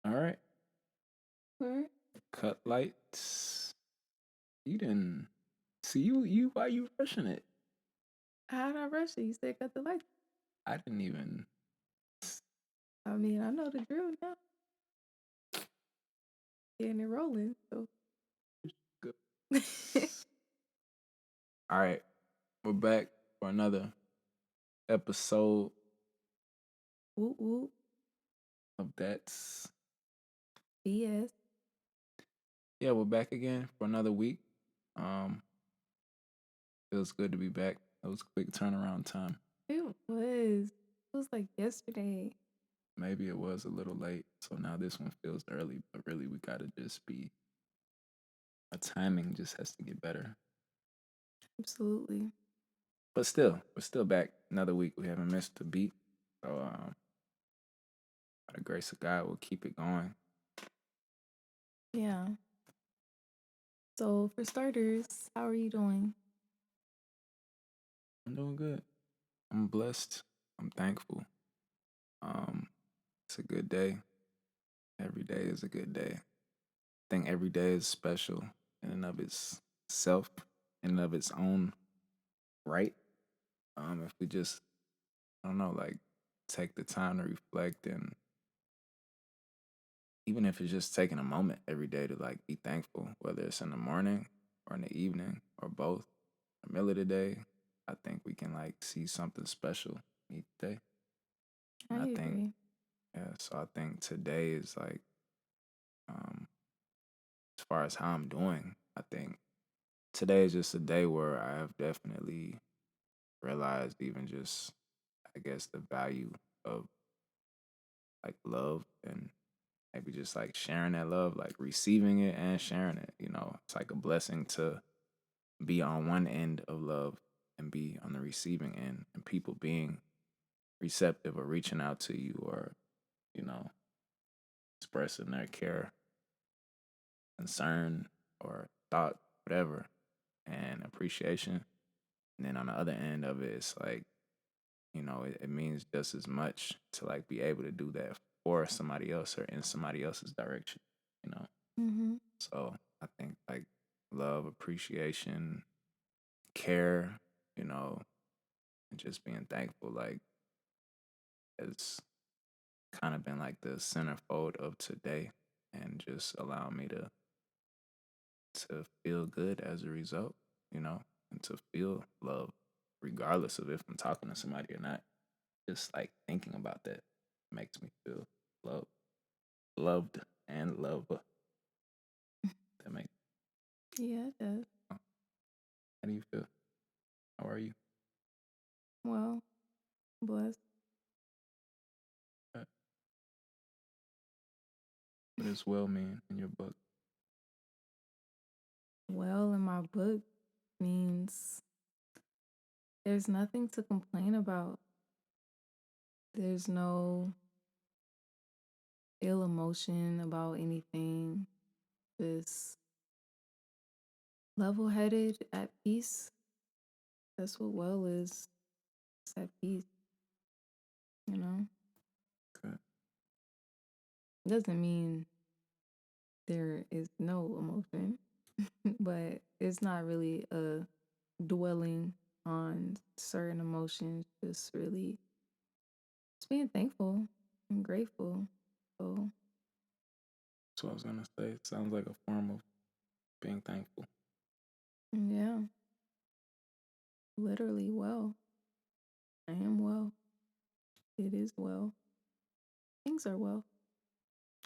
All right. Or Cut lights. You didn't see you why you rushing it? how did I rush it? You said cut the lights. I didn't even I mean, I know the drill now. Getting it rolling. So go. All right. We're back for another episode whoop whoop. of That's BS. yeah, we're back again for another week. Um Feels good to be back. It was a quick turnaround time. It was. It was like yesterday. Maybe it was a little late, so now this one feels early, but really we gotta just be our timing just has to get better. Absolutely. But still, we're still back another week. We haven't missed a beat. So by the grace of God, we'll keep it going. Yeah. So for starters, how are you doing? I'm doing good. I'm blessed. I'm thankful. Um, it's a good day. Every day is a good day. I think every day is special in and of itself, in and of its own right. If we just, I don't know, like take the time to reflect, and even if it's just taking a moment every day to like be thankful, whether it's in the morning or in the evening or both, the middle of the day, I think we can like see something special each day. I And I think, agree. yeah, so I think today is like, um, as far as how I'm doing, I think today is just a day where I have definitely realized even just, I guess, the value of like love and maybe just like sharing that love, like receiving it and sharing it. You know, it's like a blessing to be on one end of love and be on the receiving end, and people being receptive or reaching out to you or, you know, expressing their care, concern, or thought, whatever, and appreciation. And then on the other end of it, it's like, you know, it means just as much to like be able to do that for somebody else or in somebody else's direction, you know? Mm-hmm. So I think like love, appreciation, care, you know, and just being thankful, like, has kind of been like the centerfold of today and just allow me to feel good as a result, you know, and to feel love regardless of if I'm talking to somebody or not. Just like thinking about that makes me feel loved, loved and love. That makes Yeah, it does. how do you feel? How are you? Well, blessed. Uh, What does well mean in your book? Well, in my book means there's nothing to complain about. There's no ill emotion about anything. Just level headed, at peace. That's what well is. It's at peace, you know? Good. Doesn't mean there is no emotion, but it's not really a dwelling on certain emotions, just really just being thankful and grateful. So, That's what I was gonna say. It sounds like a form of being thankful. yeah, literally well. I am well. It is well. Things are well.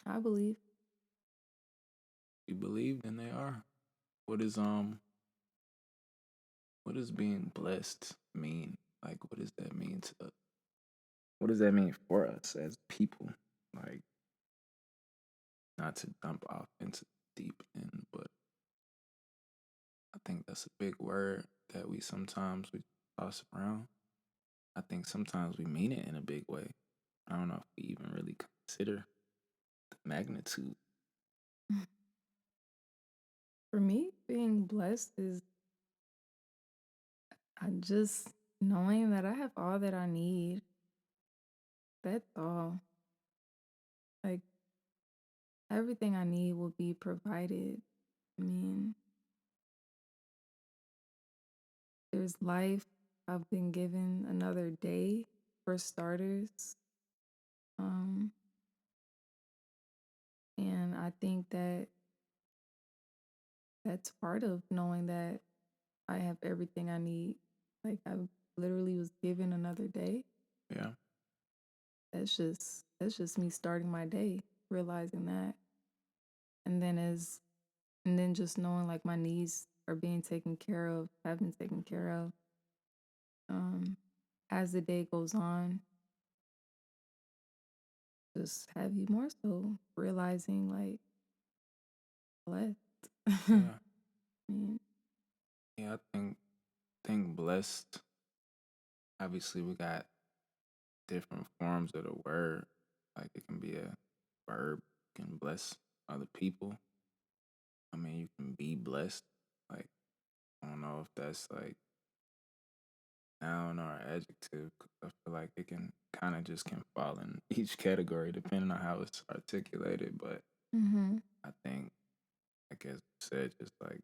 I believe. You believe, then they are. What is what does being blessed mean? Like what does that mean to what does that mean for us as people? Like not to dump off into deep end, but I think that's a big word that we toss around. I think sometimes we mean it in a big way. I don't know if we even really consider the magnitude. For me, being blessed is I just knowing that I have all that I need. That's all. Like everything I need will be provided. I mean, there's life. I've been given another day for starters. Um, and I think that that's part of knowing that I have everything I need. Like I literally was given another day. Yeah. That's just me starting my day, realizing that. And then just knowing like my needs are being taken care of, have been taken care of. Um, as the day goes on, just have you more so realizing like blessed. I Yeah. mean, Yeah, I think blessed, obviously we got different forms of the word. Like it can be a verb, you can bless other people. I mean, you can be blessed. Like, I don't know if that's like noun or adjective. 'Cause I feel like it can kind of just can fall in each category depending on how it's articulated. But mm-hmm. I think, like as you said, just like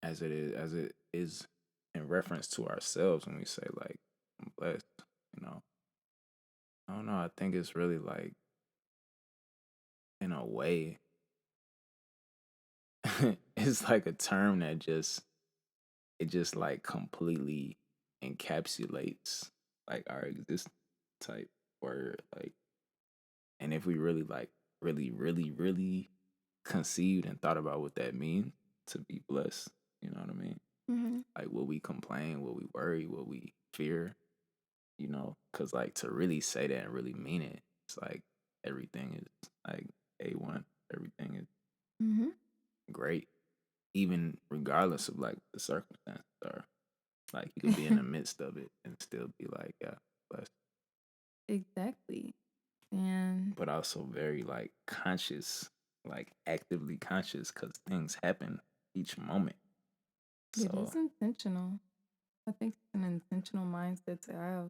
as it is in reference to ourselves when we say like I'm blessed, you know. I don't know. I think it's really like in a way, it's like a term that just like completely encapsulates like our existence type word. Like, and if we really like really conceived and thought about what that means to be blessed, you know what I mean? Mm-hmm. Like, will we complain? Will we worry? Will we fear? You know, because like to really say that and really mean it, it's like everything is like A1. Everything is Mm-hmm. great, even regardless of like the circumstances are. Like you could be in the midst of it and still be like, yeah, blessed. Exactly. And But also very like conscious, like actively conscious because things happen each moment. it So is intentional. I think it's an intentional mindset to have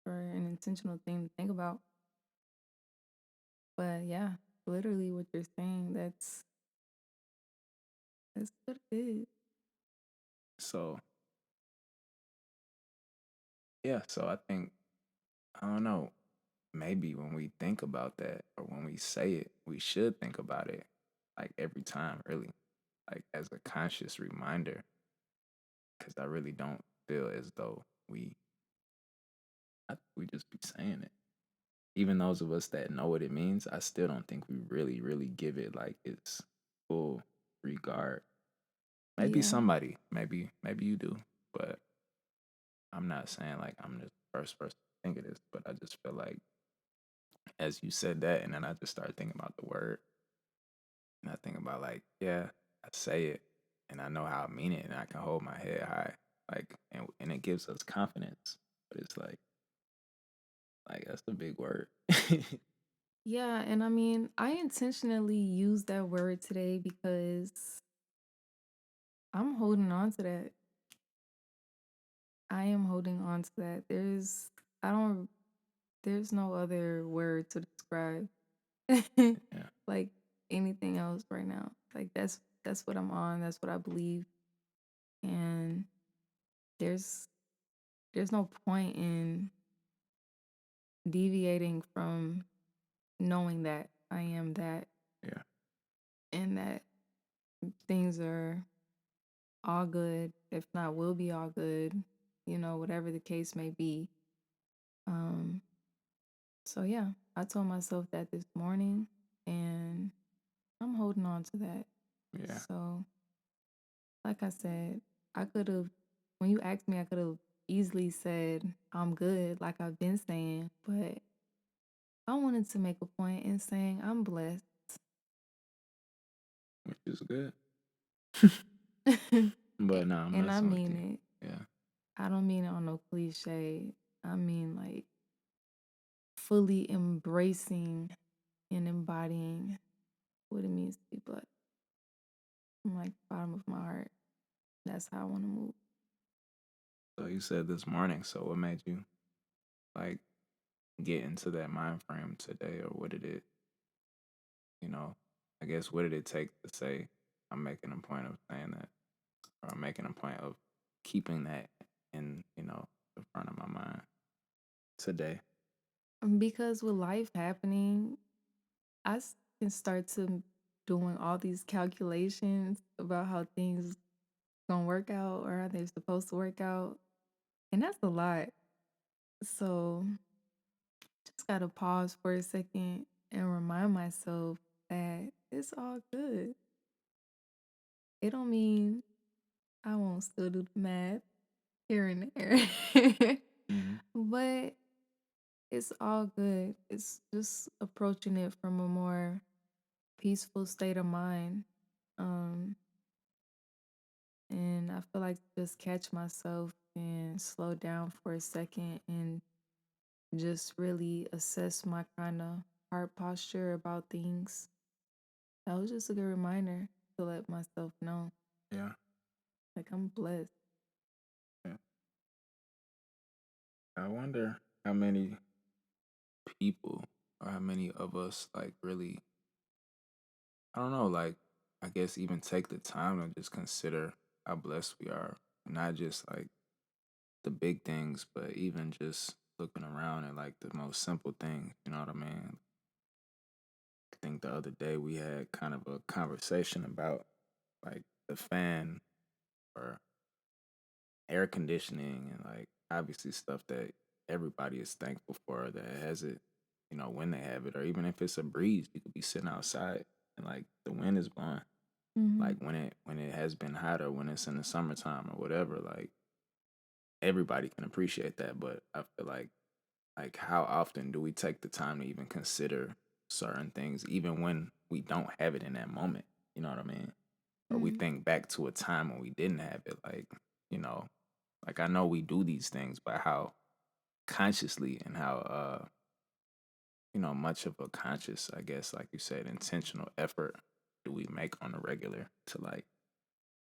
or an intentional thing to think about. But yeah, literally what you're saying, that's what it is. so yeah, so I think I don't know, maybe when we think about that or when we say it, we should think about it like every time, really, like as a conscious reminder, because I really don't feel as though we just be saying it. Even those of us that know what it means, I still don't think we really give it like its full regard. Maybe Yeah. somebody, maybe you do, but I'm not saying like I'm the first person to think of this, but I just feel like as you said that, and then I just started thinking about the word, and I think about like, yeah, I say it, and I know how I mean it, and I can hold my head high, like, and it gives us confidence. But it's like that's a big word. Yeah, and I mean, I intentionally used that word today because I'm holding on to that. I am holding on to that. I don't, there's no other word to describe Yeah. like anything else right now. Like that's what I'm on. That's what I believe. And there's there's no point in deviating from knowing that I am that Yeah. and that things are all good, if not will be all good, whatever the case may be. Um, so yeah, I told myself that this morning and I'm holding on to that. Yeah. So, like I said, I could have, when you asked me, I could have easily said, I'm good, like I've been saying, but I wanted to make a point in saying I'm blessed. Which is good. and But no, I'm I messing with mean you. it. Yeah. I don't mean it on no cliche. I mean like fully embracing and embodying what it means to be blessed from like the bottom of my heart. That's how I want to move. So you said this morning. So what made you like get into that mind frame today, or what did it? you know, I guess what did it take to say I'm making a point of saying that, or I'm making a point of keeping that in, the front of my mind today. Because with life happening, can start to doing all these calculations about how things gonna work out or how they're supposed to work out, and that's a lot. So just gotta pause for a second and remind myself that it's all good. It don't mean I won't still do the math here and there, Hmm. but it's all good. It's just approaching it from a more peaceful state of mind. Um, and I feel like just catch myself and slow down for a second and just really assess my kind of heart posture about things. That was just a good reminder to let myself know, Yeah. like, I'm blessed. Yeah. I wonder how many people or how many of us like really, I don't know, like, I guess even take the time to just consider how blessed we are. Not just like the big things, but even just looking around at like the most simple things, you know what I mean? I think the other day we had kind of a conversation about like the fan or air conditioning and like obviously stuff that everybody is thankful for that has it, when they have it, or even if it's a breeze, you could be sitting outside and like the wind is blowing. Hmm. Like when it has been hotter, when it's in the summertime or whatever, like everybody can appreciate that. But I feel like how often do we take the time to even consider certain things, even when we don't have it in that moment? You know what I mean? Or we Hmm. think back to a time when we didn't have it, you know, like I know we do these things, but how consciously and how much of a conscious, I guess, like you said, intentional effort do we make on a regular to like,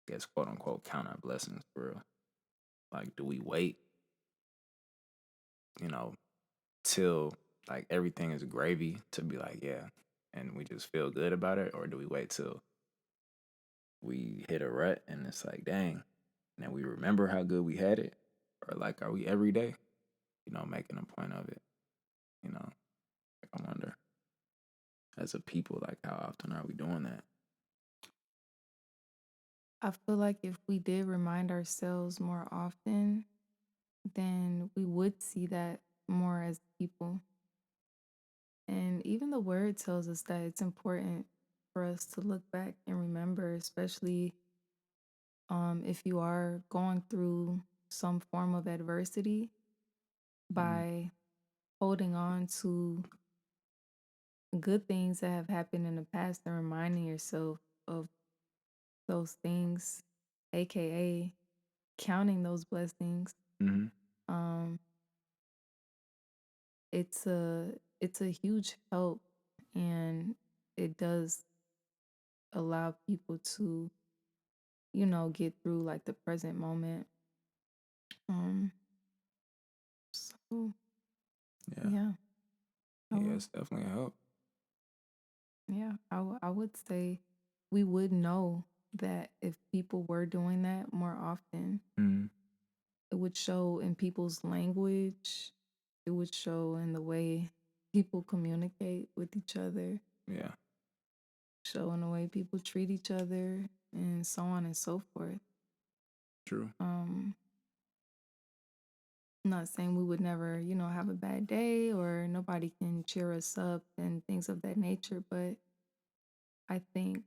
I guess, quote unquote, count our blessings for real? Like, do we wait, you know, till like everything is gravy to be like, yeah, and we just feel good about it? Or do we wait till we hit a rut and it's like, dang, and then we remember how good we had it? Or like, are we every day, making a point of it? Like I wonder, as a people, like how often are we doing that? I feel like if we did remind ourselves more often, then we would see that more as people. And even the word tells us that it's important for us to look back and remember, especially if you are going through some form of adversity, Mm-hmm. by holding on to good things that have happened in the past and reminding yourself of those things, aka counting those blessings. Mm-hmm. Um, it's a huge help, and it does allow people to, get through like the present moment. Um, so Yeah, yeah, I yeah, would, it's definitely a help. yeah, I would say we would know that if people were doing that more often, Mm-hmm. it would show in people's language. It would show in the way people communicate with each other, Yeah, show in the way people treat each other, and so on and so forth. true. Um, I'm not saying we would never, have a bad day or nobody can cheer us up and things of that nature, but I think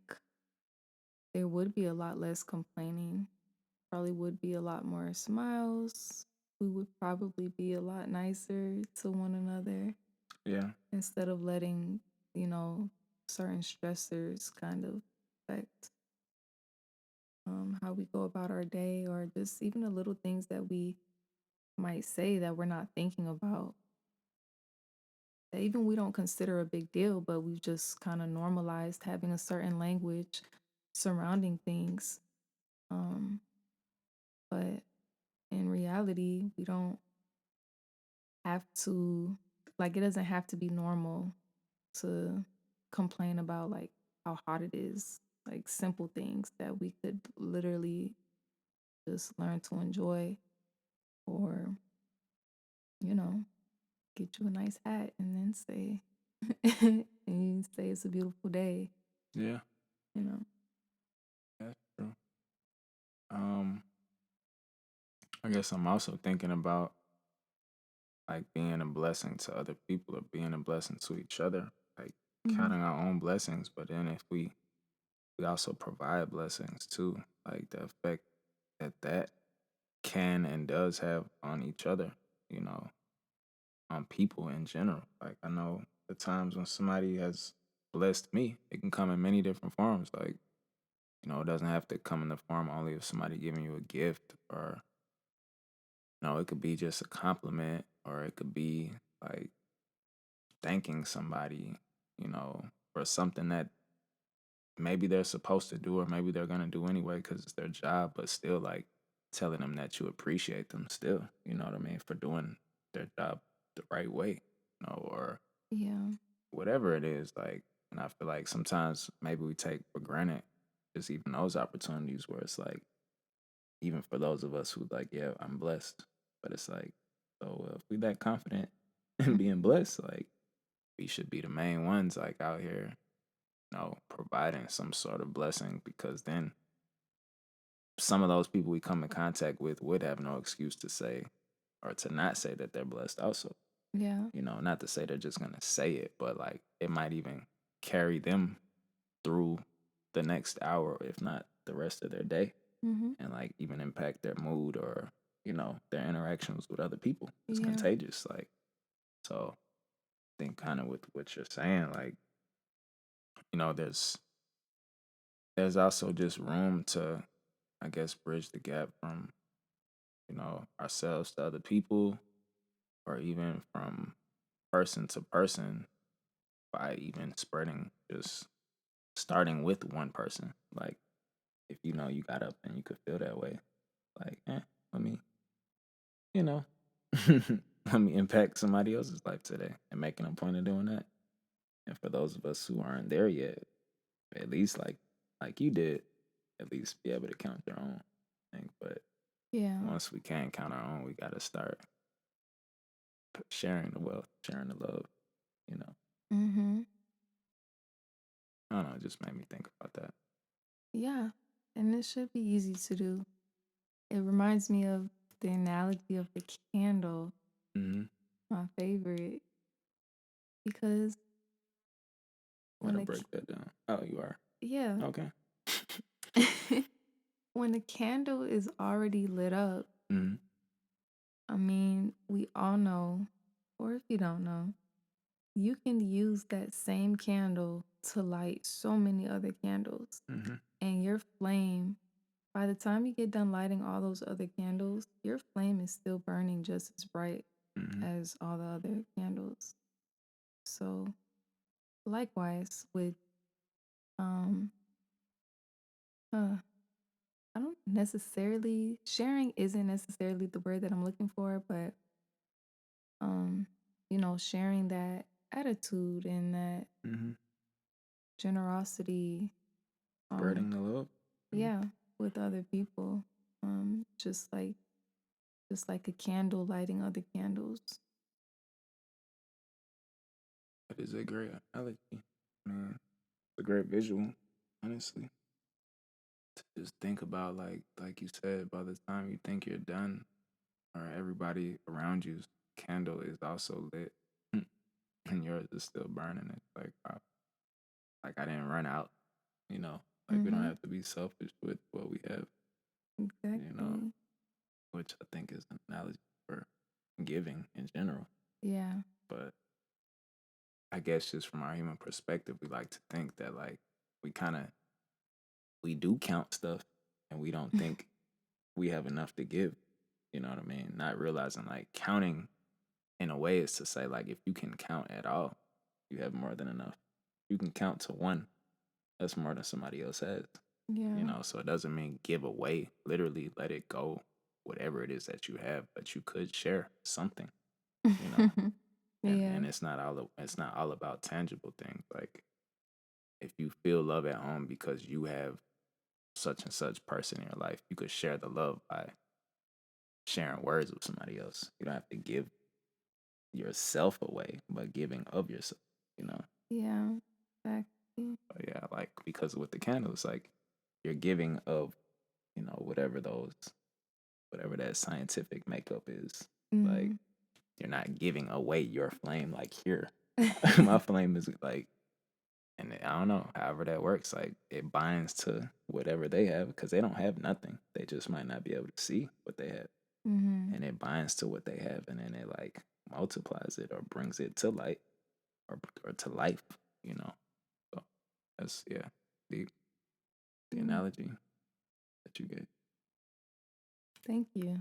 there would be a lot less complaining. Probably would be a lot more smiles. We would probably be a lot nicer to one another Yeah, instead of letting, you know, certain stressors kind of affect how we go about our day or just even the little things that we might say that we're not thinking about. That even we don't consider a big deal, but we've just kind of normalized having a certain language surrounding things. Um, but in reality, we don't have to, like, it doesn't have to be normal to. complain about like how hot it is, like simple things that we could literally just learn to enjoy, or you know, get you a nice hat and then say and you say it's a beautiful day, Yeah, you know. that's true. Um, I guess I'm also thinking about like being a blessing to other people or being a blessing to each other, like Mhm. counting our own blessings. But then if we also provide blessings too, like the effect that can and does have on each other, you know, on people in general. Like I know the times when somebody has blessed me, it can come in many different forms. Like, it doesn't have to come in the form only of somebody giving you a gift or, it could be just a compliment or it could be like thanking somebody, for something that maybe they're supposed to do or maybe they're going to do anyway because it's their job, but still like telling them that you appreciate them still, you know what I mean, for doing their job the right way, or Yeah. whatever it is. Like, and I feel like sometimes maybe we take for granted just even those opportunities where it's like, even for those of us who like, yeah, I'm blessed, but it's like, so if we that confident in being blessed, like we should be the main ones like out here, providing some sort of blessing because then some of those people we come in contact with would have no excuse to say or to not say that they're blessed also. Yeah. Not to say they're just gonna say it, but like it might even carry them through the next hour, if not the rest of their day, Mhm. and like even impact their mood or, their interactions with other people. It's Yeah. contagious. Like, so I think kind of with what you're saying, like, there's also just room to, I guess, bridge the gap from, ourselves to other people or even from person to person by even spreading, just starting with one person. Like, if you got up and you could feel that way, like, let me, you know, let me impact somebody else's life today and making a point of doing that. And for those of us who aren't there yet, at least like you did, at least be able to count your own thing. But Yeah. once we can't count our own, we got to start sharing the wealth, sharing the love. You know, Mhm. I don't know. It just made me think about that. Yeah. And it should be easy to do. It reminds me of the analogy of the candle, Mm-hmm. my favorite, because Want when to a break that down? Oh, you are. yeah, Okay. when a candle is already lit up, Mm-hmm. I mean, we all know, or if you don't know, you can use that same candle to light so many other candles. Mm-hmm. And your flame, by the time you get done lighting all those other candles, your flame is still burning just as bright Mm-hmm. as all the other candles. So, likewise with um uh I don't necessarily sharing isn't necessarily the word that I'm looking for, but um sharing that attitude and that Mm-hmm. generosity, um Spreading the love. Mm-hmm. yeah, with other people, just like a candle lighting other candles. That is a great analogy. Man, it's a great visual, honestly. To just think about like you said, by the time you think you're done, or everybody around you's candle is also lit, and yours is still burning. It's like, wow, like I didn't run out. You know, like we don't Mhm. have to be selfish with what we have. You know, Exactly. which I think is an analogy for giving in general. Yeah. But I guess just from our human perspective, we like to think that like we kind of we do count stuff, and we don't think we have enough to give. You know what I mean? Not realizing like counting in a way is to say like if you can count at all, you have more than enough. You can count to one, that's more than somebody else has. Yeah. So it doesn't mean give away, literally let it go, whatever it is that you have, but you could share something, you know. And Yeah. it's not all about tangible things. Like if you feel love at home because you have such and such person in your life, you could share the love by sharing words with somebody else. You don't have to give yourself away, but giving of yourself, you know? Yeah. Exactly. But yeah, like because with the candles, like you're giving of, whatever that scientific makeup is. Like Mm-hmm. you're not giving away your flame, like here. My flame is like, and I don't know, however that works, like it binds to whatever they have because they don't have nothing. They just might not be able to see what they have. Mm-hmm. And it binds to what they have, and then it like multiplies it or brings it to light or to life, you know. So that's yeah, the Mm, analogy that you gave. thank you.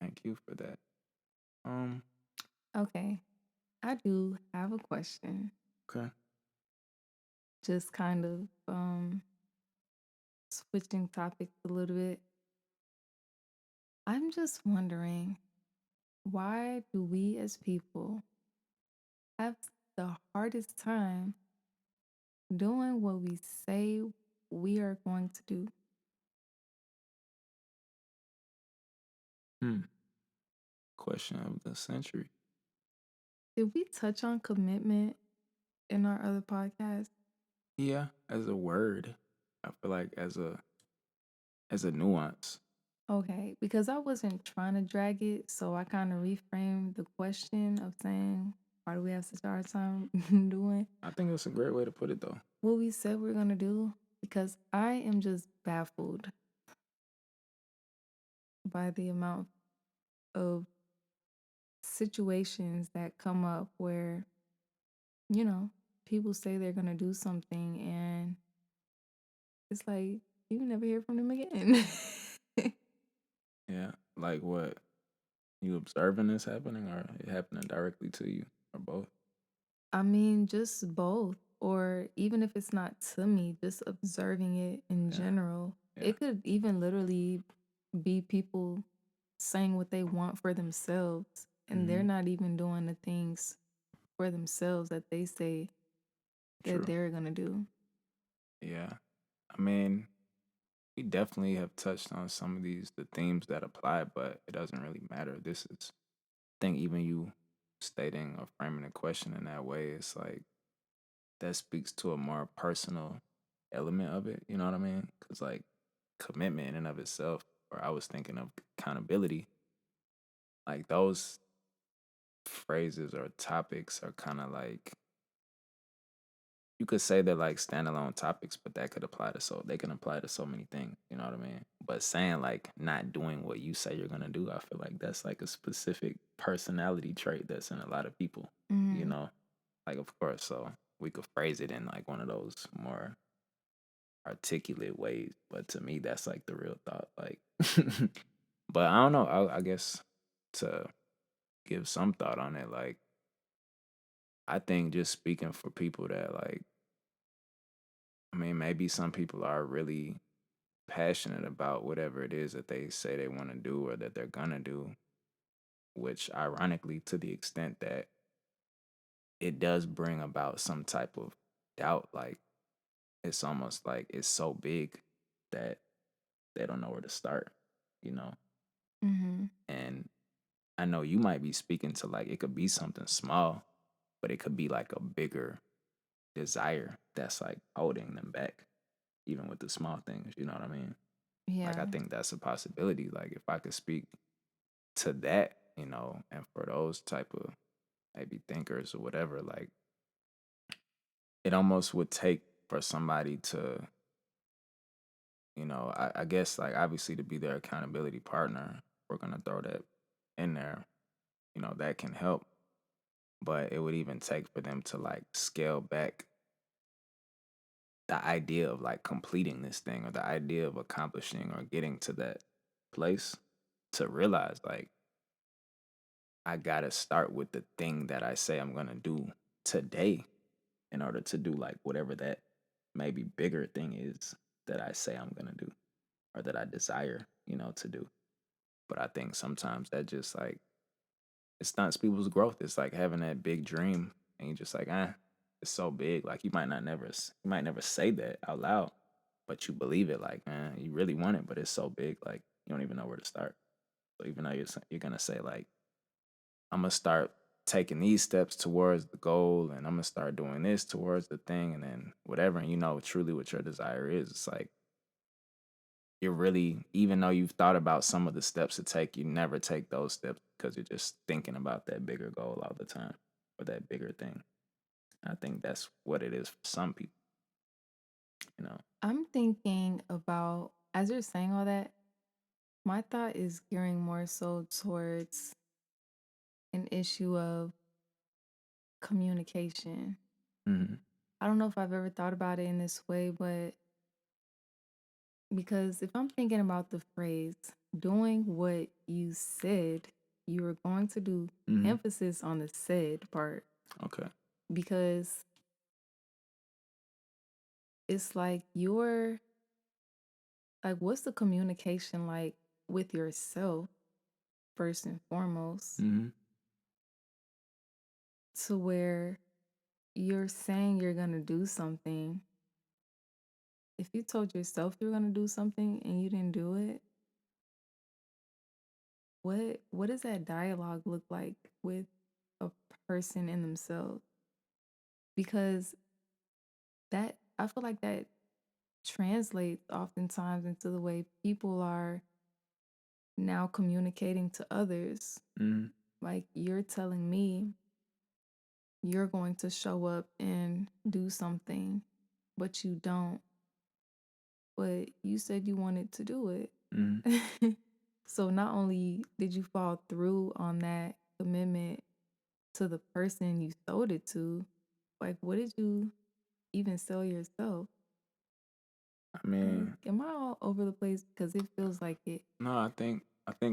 Thank you for that. Um, Okay. I do have a question. okay. Just kind of switching topics a little bit. I'm just wondering, why do we as people have the hardest time doing what we say we are going to do? Hmm. Question of the century. Did we touch on commitment in our other podcast? Yeah, as a word, I feel like as a nuance. Okay, because I wasn't trying to drag it, so I kind of reframed the question of saying, why do we have such a hard time doing I think that's a great way to put it though. what we said we're going to do? Because I am just baffled by the amount of situations that come up where, you know, people say they're going to do something and it's like, you never hear from them again. Yeah. Like what? You observing this happening or it happening directly to you or both? I mean, just both. Or even if it's not to me, just observing it in Yeah. general. Yeah. It could even literally be people saying what they want for themselves, and they're Hmm. not even doing the things for themselves that they say that True. they're going to do. Yeah. I mean, we definitely have touched on some of the themes that apply, but it doesn't really matter. This is I think even you stating or framing a question in that way, it's like that speaks to a more personal element of it. You know what I mean? Because like commitment in and of itself, or I was thinking of accountability, like those phrases or topics are kind of like you could say they're like standalone topics, but that could apply to so they can apply to so many things. You know what I mean? But saying like not doing what you say you're gonna do, I feel like that's like a specific personality trait that's in a lot of people. You Mm-hmm. know, like of course, so we could phrase it in like one of those more articulate ways. But to me, that's like the real thought. Like, but I don't know. I guess to give some thought on it, like I think just speaking for people that like, I mean, maybe some people are really passionate about whatever it is that they say they want to do or that they're gonna do, which ironically, to the extent that it does bring about some type of doubt, like it's almost like it's so big that they don't know where to start, you know? Mm-hmm. And I know you might be speaking to like it could be something small, but it could be like a bigger desire that's like holding them back, even with the small things, you know what I mean? Like Yeah. I think that's a possibility. Like if I could speak to that, and for those type of maybe thinkers or whatever, like it almost would take for somebody to, I guess like obviously to be their accountability partner, we're gonna throw that in there, that can help. But it would even take for them to like scale back the idea of like completing this thing or the idea of accomplishing or getting to that place to realize like I gotta start with the thing that I say I'm gonna do today in order to do like whatever that maybe bigger thing is that I say I'm gonna do or that I desire, to do. But I think sometimes that just like it stunts people's growth. It's like having that big dream and you just like, it's so big. Like you might never say that out loud, but you believe it. Like, man, you really want it, but it's so big. Like you don't even know where to start. So even though you're gonna say like, I'm gonna start taking these steps towards the goal, and I'm gonna start doing this towards the thing, and then whatever, and you know truly what your desire is. It's like you're really, even though you've thought about some of the steps to take, you never take those steps because you're just thinking about that bigger goal all the time or that bigger thing. I think that's what it is for some people, you know. I'm thinking about, as you're saying all that, my thought is gearing more so towards an issue of communication. Hmm. I don't know if I've ever thought about it in this way, but because if I'm thinking about the phrase doing what you said you were going to do, Hmm. emphasis on the said part, Okay. because it's like you're like, what's the communication like with yourself, first and foremost, Hmm. to where you're saying you're going to do something. If you told yourself you were going to do something and you didn't do it, what does that dialogue look like with a person in themselves? Because that, I feel like that translates oftentimes into the way people are now communicating to others. Hmm. Like, you're telling me you're going to show up and do something, but you don't. But you said you wanted to do Hmm. it. So not only did you fall through on that commitment to the person you sold it to, like, what did you even sell yourself? I Like, mean, am I all over the place? Because it feels like it. no, I think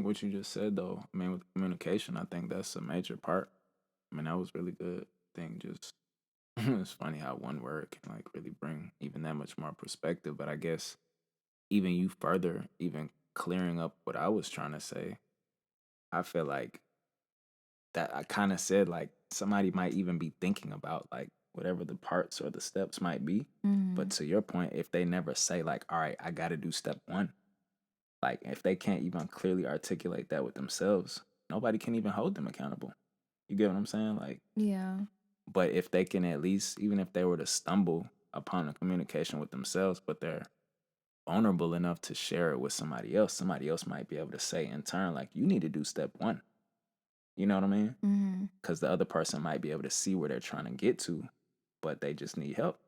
what you just said though. I mean, with communication, I think that's a major part. I mean, that was really good. I think just it's funny how one word can like really bring even that much more perspective. But I guess even you further, even clearing up what I was trying to say, I feel like that I kind of said like somebody might even be thinking about like whatever the parts or the steps might be. But Mm, to your point, if they never say like, all right, I got to do step one, like if they can't even clearly articulate that with themselves, nobody can even hold them accountable. You get what I'm saying? Like, yeah. but if they can at least, even if they were to stumble upon a communication with themselves, but they're vulnerable enough to share it with somebody else might be able to say in turn, like, you need to do step one. You know what I mean? Mm, Because the other person might be able to see where they're trying to get to, but they just need help.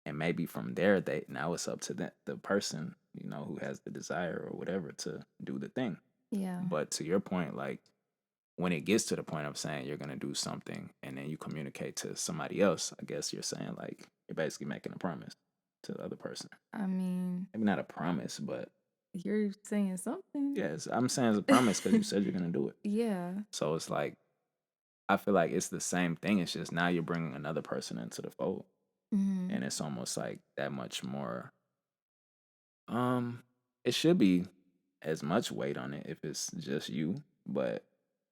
And maybe from there, they now it's up to the person, you know, who has the desire or whatever to do the thing. yeah. But to your point, like when it gets to the point of saying you're gonna do something and then you communicate to somebody else, I guess you're saying like you're basically making a promise to the other person. I mean, Maybe not a promise, but you're saying something. yes, I'm saying it's a promise because you said you're gonna do it. Yeah. So it's like I feel like it's the same thing. It's just now you're bringing another person into the fold, Mm, and it's almost like that much more. Um, it should be as much weight on it if it's just you, but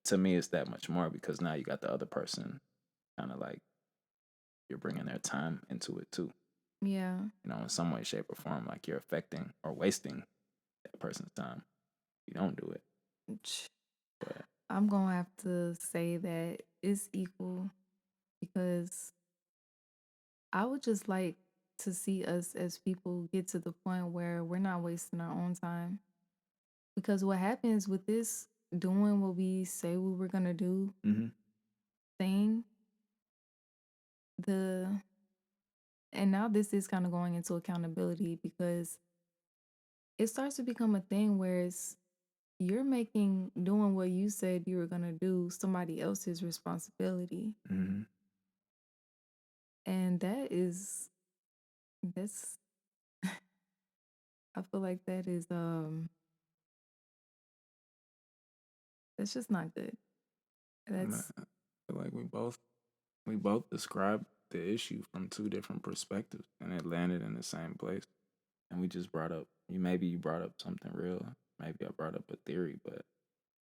to me, it's that much more because now you got the other person kind of like you're bringing their time into it too. yeah. You know, in some way, shape, or form, like you're affecting or wasting that person's time. You don't do it, Ch- but I'm gonna have to say that it's equal because I would just like to see us as people get to the point where we're not wasting our own time. Because what happens with this doing what we say we were gonna do hmm. thing, the and now this is kind of going into accountability because it starts to become a thing where it's you're making doing what you said you were gonna do somebody else's responsibility. Hmm. And that's I feel like that's just not good. I mean, That's I feel like we both described the issue from two different perspectives, and it landed in the same place. And we just brought up maybe you brought up something real, maybe I brought up a theory, but I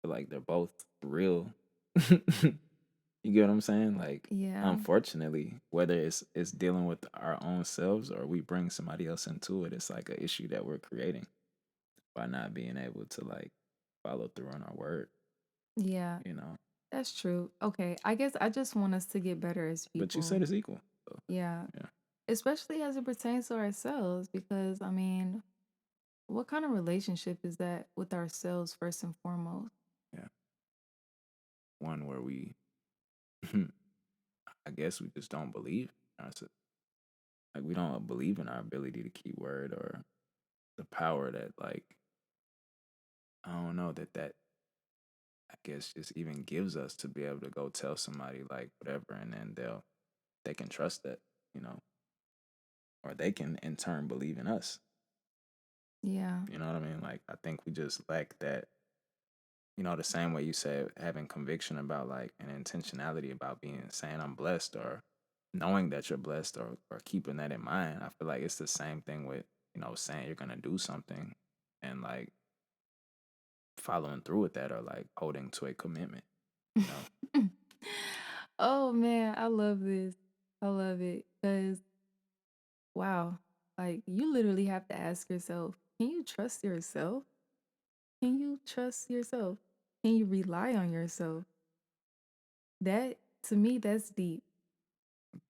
feel like they're both real. You get what I'm saying? Like, Yeah. unfortunately, whether it's dealing with our own selves or we bring somebody else into it, it's like an issue that we're creating by not being able to like follow through on our word, Yeah. you know. That's true. Okay. I guess I just want us to get better as But you people. said it's equal. So Yeah. yeah. Especially as it pertains to ourselves, because I mean, what kind of relationship is that with ourselves first and foremost? Yeah. One where we I guess we just don't believe in ourselves. Like we don't believe in our ability to keep word or the power that like I don't know that I guess just even gives us to be able to go tell somebody like whatever and then they can trust that, you know, or they can in turn believe in us. Yeah. You know what I mean? Like I think we just lack that, you know, the same way you said having conviction about like an intentionality about being saying I'm blessed or knowing that you're blessed or keeping that in mind. I feel like it's the same thing with, you know, saying you're gonna do something and like following through with that or like holding to a commitment, you know? Oh man, I love this. I love it because wow, like you literally have to ask yourself, can you trust yourself? Can you trust yourself? Can you rely on yourself? That to me, that's deep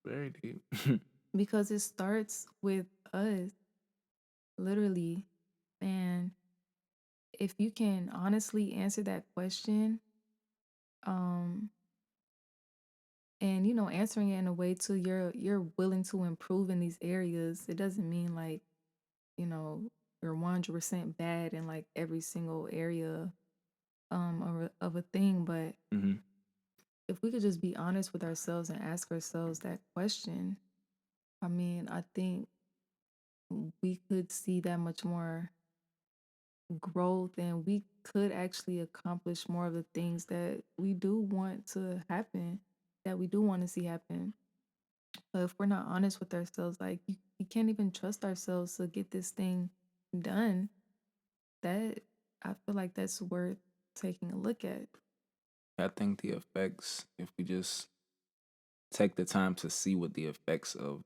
Very deep. because it starts with us, literally. And if you can honestly answer that question, um, and answering it in a way to you're willing to improve in these areas, it doesn't mean like, you know, you're 100% bad in like every single area of a thing, but hmm if we could just be honest with ourselves and ask ourselves that question, I mean, I think we could see that much more growth and we could actually accomplish more of the things that we do want to happen, that we do want to see happen. But if we're not honest with ourselves, like you can't even trust ourselves to get this thing done, that I feel like that's worth taking a look at. I think the effects, if we just take the time to see what the effects of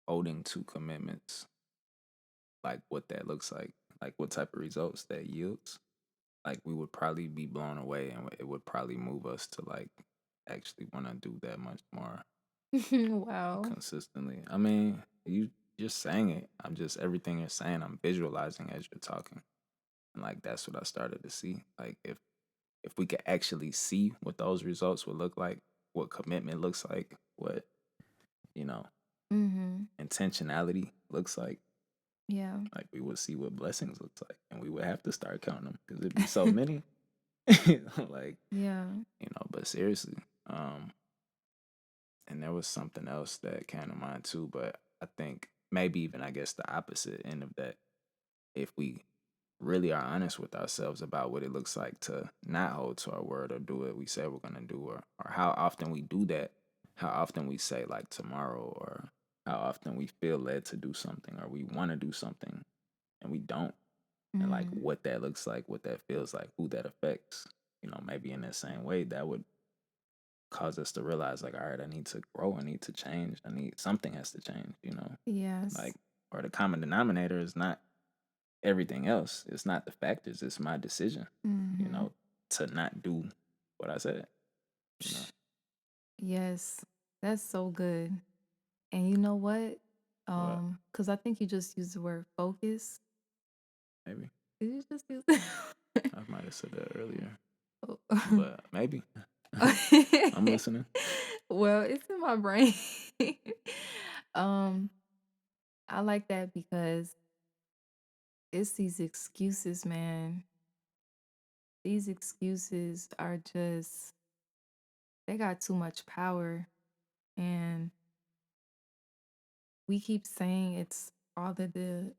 holding to commitments, like what that looks like what type of results that yields, like we would probably be blown away and it would probably move us to like actually want to do that much more Wow. consistently. I mean, you just saying it. I'm just everything you're saying, I'm visualizing as you're talking. And like that's what I started to see. Like if we could actually see what those results would look like, what commitment looks like, what, you know, Mm-hmm. intentionality looks Yeah. like we would see what blessings looks like and we would have to start counting them because it'd be so many. Like, Yeah. but seriously, um, and there was something else that came to mind too, but I think maybe even I guess the opposite end of that, if we really are honest with ourselves about what it looks like to not hold to our word or do what we say we're gonna do, or how often we do that, how often we say like tomorrow, or how often we feel led to do something or we want to do something and we don't, and like Mm-hmm. what that looks like, what that feels like, who that affects. Maybe in that same way that would cause us to realize like, all right, I need to grow, I need to change, I need something has to change. Yes. Like, or the common denominator is not everything else. It's not the factors, it's my decision, you Mm-hmm. know, to not do what I said, you know. Yes. That's so good. And you know what? But Because I think you just used the word focus. maybe Did you just use I might have said that earlier. Oh. But maybe. I'm listening. Well, it's in my brain. um, I like that because it's these excuses, man. These excuses are just they got too much power and we keep saying it's all the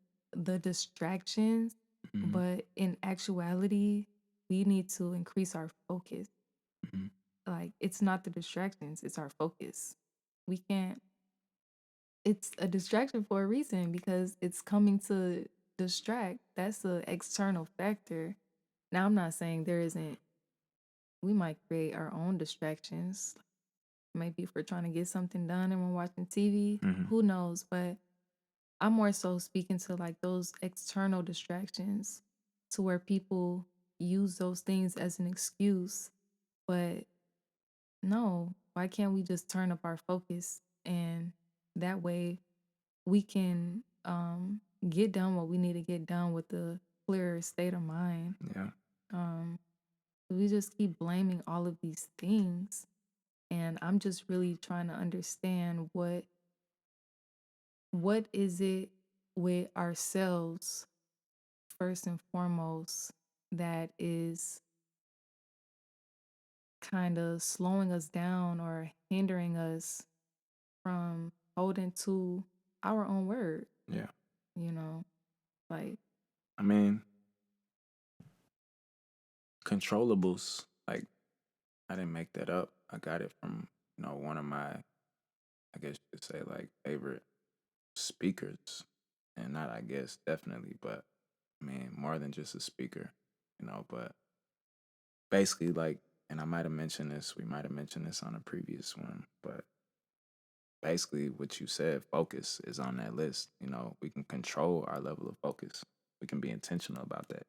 distractions, hmm but in actuality, we need to increase our focus. hmm Like it's not the distractions, it's our focus. We can't it's a distraction for a reason because it's coming to distract. That's the external factor. Now I'm not saying there isn't we might create our own distractions. Maybe if we're trying to get something done and we're watching TV, Hmm. who knows? But I'm more so speaking to like those external distractions to where people use those things as an excuse. But no, why can't we just turn up our focus and that way we can get done what we need to get done with a clearer state of mind. Yeah. Um we just keep blaming all of these things and I'm just really trying to understand what is it with ourselves first and foremost that is kind of slowing us down or hindering us from holding to our own word, Yeah. you know, like, I mean, controllables. Like, I didn't make that up. I got it from one of my, I guess you could say, like, favorite speakers, and not I guess definitely, but I mean more than just a speaker, But basically, like, and I might have mentioned this. We might have mentioned this on a previous one, but basically, what you said, focus is on that list. We can control our level of focus. We can be intentional about that.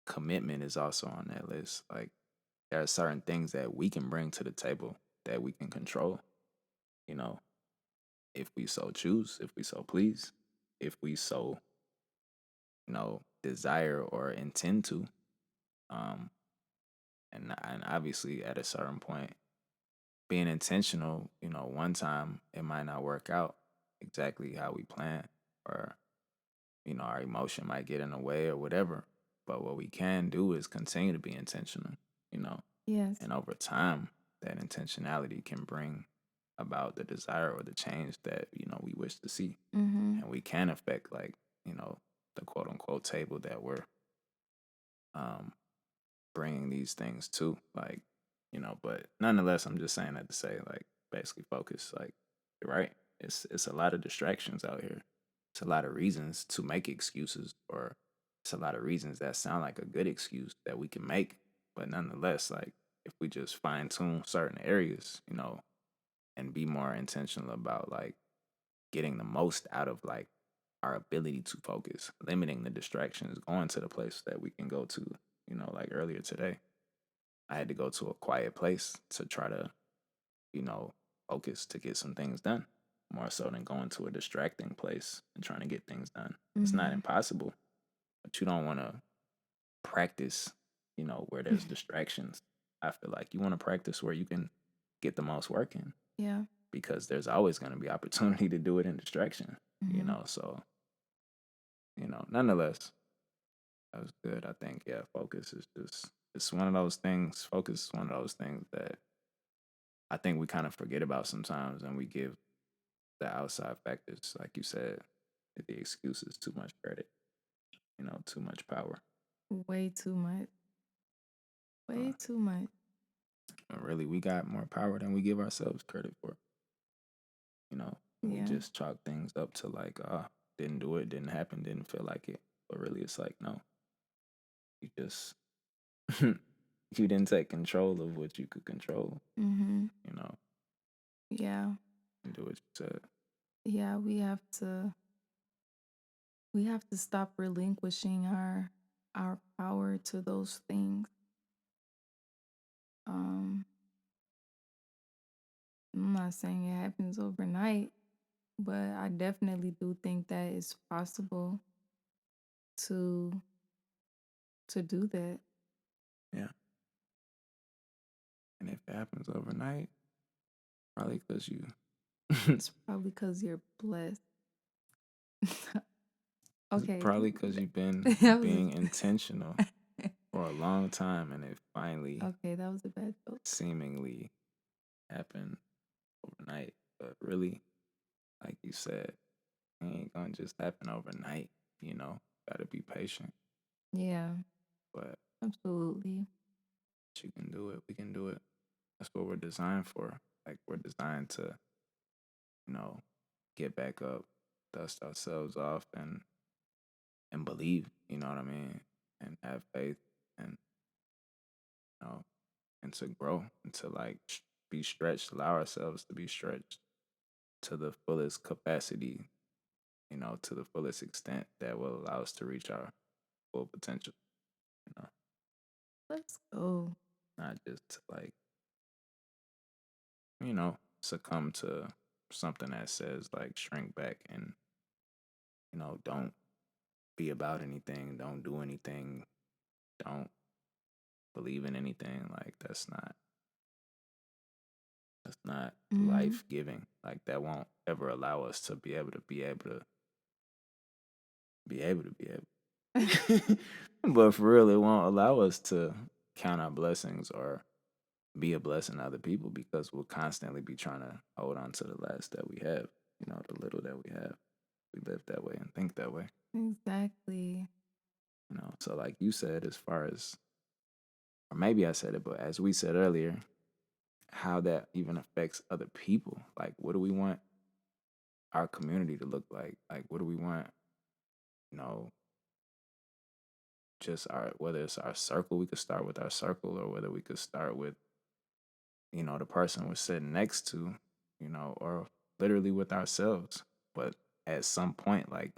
Commitment is also on that list. Like, there are certain things that we can bring to the table that we can control, you know, if we so choose, if we so please, if we so, desire or intend to. Um, and obviously at a certain point, being intentional, one time it might not work out exactly how we plan, or, our emotion might get in the way or whatever. But what we can do is continue to be intentional, you know, yes. and over time, that intentionality can bring about the desire or the change that, we wish to see. Mhm. And we can affect, like, the quote unquote table that we're um, bringing these things to. Like, but nonetheless, I'm just saying that to say, like, basically focus. Like, you're right. It's a lot of distractions out here. It's a lot of reasons to make excuses, or it's a lot of reasons that sound like a good excuse that we can make. But nonetheless, like, if we just fine tune certain areas, and be more intentional about, like, getting the most out of, like, our ability to focus, limiting the distractions, going to the place that we can go to, like earlier today. I had to go to a quiet place to try to, you know, focus to get some things done, more so than going to a distracting place and trying to get things done. It's not Mhm. impossible, but you don't want to practice, where there's distractions. I feel like you want to practice where you can get the most work in, Yeah. because there's always going to be opportunity to do it in distraction. Mhm. So, nonetheless, that was good. I think, yeah, focus is just, it's one of those things. Focus is one of those things that I think we kind of forget about sometimes, and we give the outside factors, like you said, the excuses too much credit, too much power. Way too much. Uh, Way too much. and really, we got more power than we give ourselves credit for, and we Yeah. just chalk things up to, like, didn't do it, didn't happen, didn't feel like it. But really, it's like, no, you just, you didn't take control of what you could control, Mhm. you know, Yeah. and do what you said. Yeah, we have to stop relinquishing our power to those things. Um I'm not saying it happens overnight, but I definitely do think that it's possible to do that. Yeah. And if it happens overnight, probably because you, It's probably because you're blessed. Okay. probably because you've been That was being intentional for a long time, and it finally okay, that was a bad joke. seemingly happened overnight. But really, like you said, it ain't gonna just happen overnight, Gotta be patient. Yeah, But absolutely. you can do it. We can do it. That's what we're designed for. Like, we're designed to, you know, get back up, dust ourselves off, and believe, you know what I mean? And have faith, and, you know, and to grow, and to, like, be stretched, allow ourselves to be stretched to the fullest capacity, to the fullest extent that will allow us to reach our full potential, you know, Let's go. not just to like, succumb to something that says like shrink back and, don't be about anything, don't do anything, don't believe in anything. Like that's not Mm-hmm. life giving. Like that won't ever allow us to be able. But for real, it won't allow us to count our blessings or be a blessing to other people because we'll constantly be trying to hold on to the less that we have, the little that we have. We live that way and think that way, Exactly. So like you said, as far as, or maybe I said it, but as we said earlier, how that even affects other people. Like, what do we want our community to look like? Like, what do we want, you know, just whether it's our circle, we could start with our circle, or whether we could start with, the person we're sitting next to, or literally with ourselves. But at some point, like,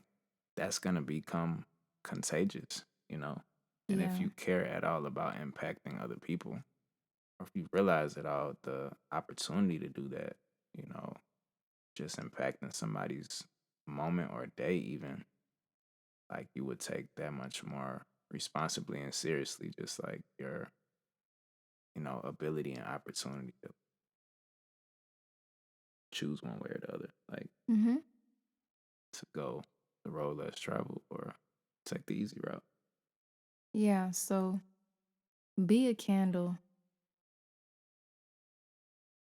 that's going to become contagious, you know? And if Yeah. you care at all about impacting other people, or if you realize at all the opportunity to do that, you know, just impacting somebody's moment or day, even, like, you would take that much more responsibly and seriously, just like your, ability and opportunity to choose one way or the other, like Mm-hmm. to go the road less traveled or take the easy route. Yeah. So be a candle.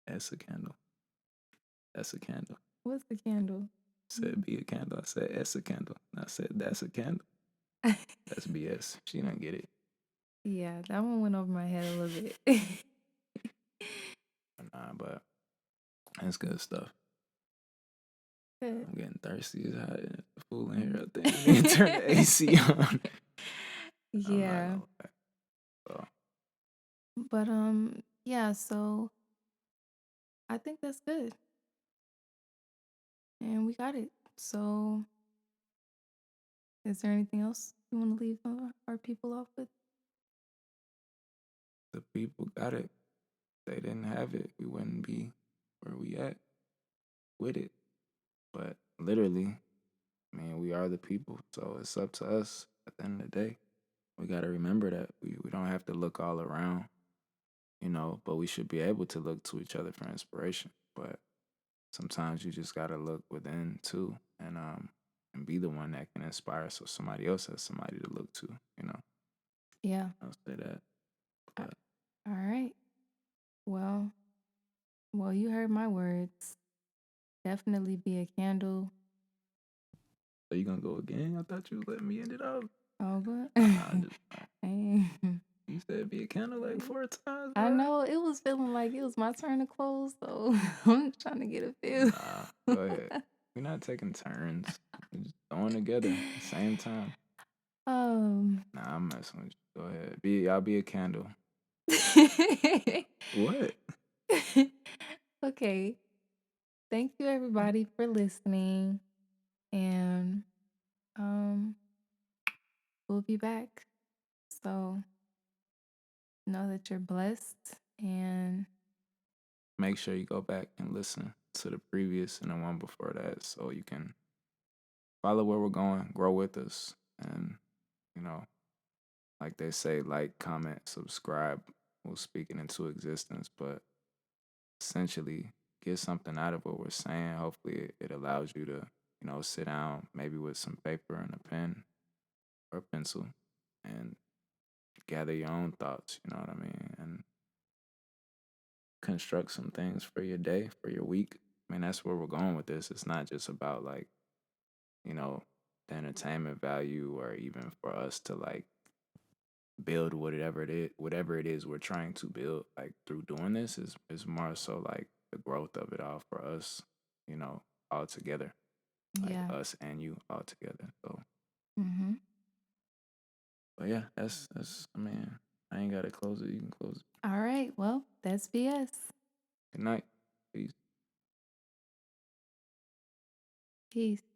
That's a candle. That's a candle. What's the candle? Said be a candle. I said that's a candle. I said that's a candle. That's BS. She didn't get it. Yeah, that one went over my head a little bit. Nah, but that's good stuff. Good. I'm getting thirsty. It's hot. It's a fool in here. I think we need to turn the AC on. I'm not Yeah. gonna lie. So But yeah, so I think that's good. And we got it. So is there anything else you want to leave our people off with? the people got it. They didn't have it, we wouldn't be where we at with it. But literally, I mean, we are the people, so it's up to us at the end of the day. We got to remember that we don't have to look all around, but we should be able to look to each other for inspiration. But sometimes you just got to look within too, and be the one that can inspire so somebody else has somebody to look to, Yeah. I'll say that. A- But All right. Well, you heard my words. Definitely be a candle. are you gonna go again? I thought you was letting me end it off. Oh, but I'm just You said be a candle like 4 times, I bro. know it was feeling like it was my turn to close, so I'm trying to get a feel. Nah, go ahead. We're not taking turns. We're just throwing together at the same time. um Nah, I'm messing with you. Go ahead. Y'all be a candle. What? Okay. Thank you everybody for listening, and um we'll be back. So know that you're blessed, and Make sure you go back and listen to the previous and the one before that so you can follow where we're going, grow with us, and, you know, like they say, like, comment, subscribe. We'll speak it into existence, but essentially get something out of what we're saying. Hopefully, it allows you to, sit down maybe with some paper and a pen or a pencil and gather your own thoughts, you know what I mean? And construct some things for your day, for your week. I mean, that's where we're going with this. It's not just about like, you know, the entertainment value or even for us to like build whatever it is we're trying to build like through doing this is more so like the growth of it all for us, all together, like yeah. us and you all together. So, Mm-hmm. but yeah, that's I mean, I ain't gotta close it. You can close it. All right. Well, that's BS. Good night. Peace. Peace.